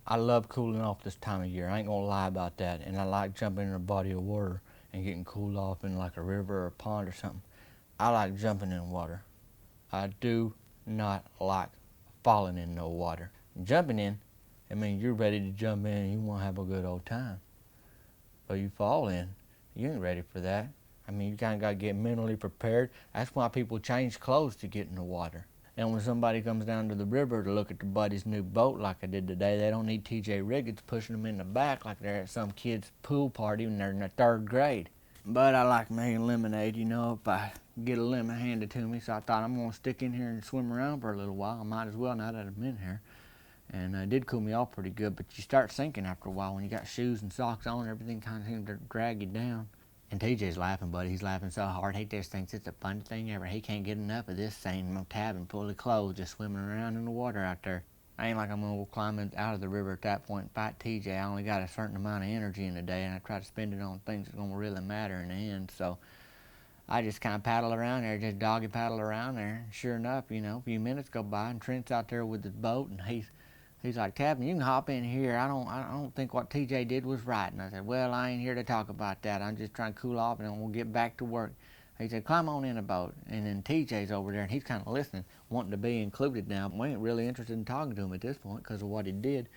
I love cooling off this time of year. I ain't gonna lie about that. And I like jumping in a body of water and getting cooled off in like a river or a pond or something. I like jumping in water. I do not like falling in no water. Jumping in, I mean, you're ready to jump in and you want to have a good old time. But you fall in, you ain't ready for that. I mean, you kind of got to get mentally prepared. That's why people change clothes to get in the water. And when somebody comes down to the river to look at their buddy's new boat like I did today, they don't need TJ Riggins pushing them in the back like they're at some kid's pool party when they're in the 3rd grade. But I like making lemonade, you know, if I get a lemon handed to me. So I thought I'm going to stick in here and swim around for a little while. I might as well now that I'm in here. And it did cool me off pretty good, but you start sinking after a while when you got shoes and socks on. Everything kind of seems to drag you down. And TJ's laughing, buddy. He's laughing so hard. He just thinks it's the funniest thing ever. He can't get enough of this same Tavin full of clothes just swimming around in the water out there. I ain't like I'm going to climb out of the river at that point and fight TJ. I only got a certain amount of energy in the day, and I try to spend it on things that's going to really matter in the end. So I just kind of paddle around there, just doggy paddle around there. Sure enough, you know, a few minutes go by, and Trent's out there with his boat, and he's like, Tavin, you can hop in here. I don't think what TJ did was right. And I said, well, I ain't here to talk about that. I'm just trying to cool off, and then we'll get back to work. He said, climb on in the boat. And then TJ's over there, and he's kind of listening, wanting to be included now. We ain't really interested in talking to him at this point because of what he did.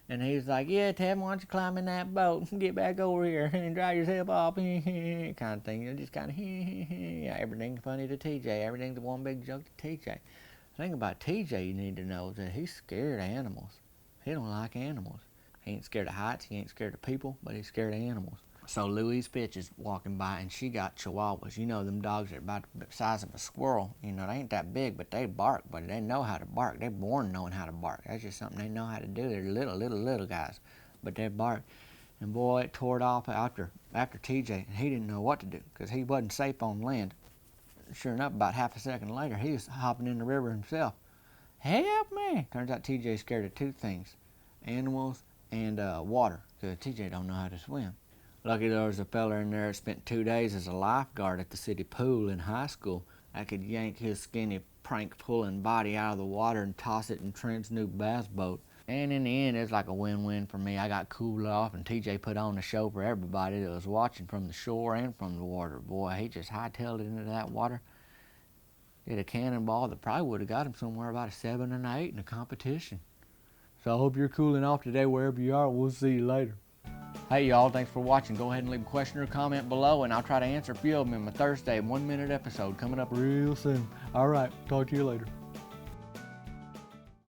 And he's like, yeah, Tavin, why don't you climb in that boat and get back over here and dry yourself off, kind of thing. You know, just kind of, yeah, everything's funny to TJ. Everything's one big joke to TJ. The thing about TJ you need to know is that he's scared of animals. He don't like animals. He ain't scared of heights, he ain't scared of people, but he's scared of animals. So Louise Fitch is walking by, and she got chihuahuas. You know, them dogs are about the size of a squirrel. You know, they ain't that big, but they bark, but they know how to bark. They're born knowing how to bark. That's just something they know how to do. They're little guys, but they bark. And boy, it tore it off after TJ, and he didn't know what to do because he wasn't safe on land. Sure enough, about half a second later, he was hopping in the river himself. Help me! Turns out TJ's scared of 2 things, animals and water, because TJ don't know how to swim. Lucky there was a fella in there that spent 2 days as a lifeguard at the city pool in high school that could yank his skinny prank-pulling body out of the water and toss it in Trent's new bass boat. And in the end, it's like a win-win for me. I got cooled off, and TJ put on the show for everybody that was watching from the shore and from the water. Boy, he just hightailed it into that water. Did a cannonball that probably would have got him somewhere about a 7 and 8 in the competition. So I hope you're cooling off today wherever you are. We'll see you later. Hey y'all, thanks for watching. Go ahead and leave a question or comment below, and I'll try to answer a few of them in my Thursday 1-minute episode coming up real soon. All right, talk to you later.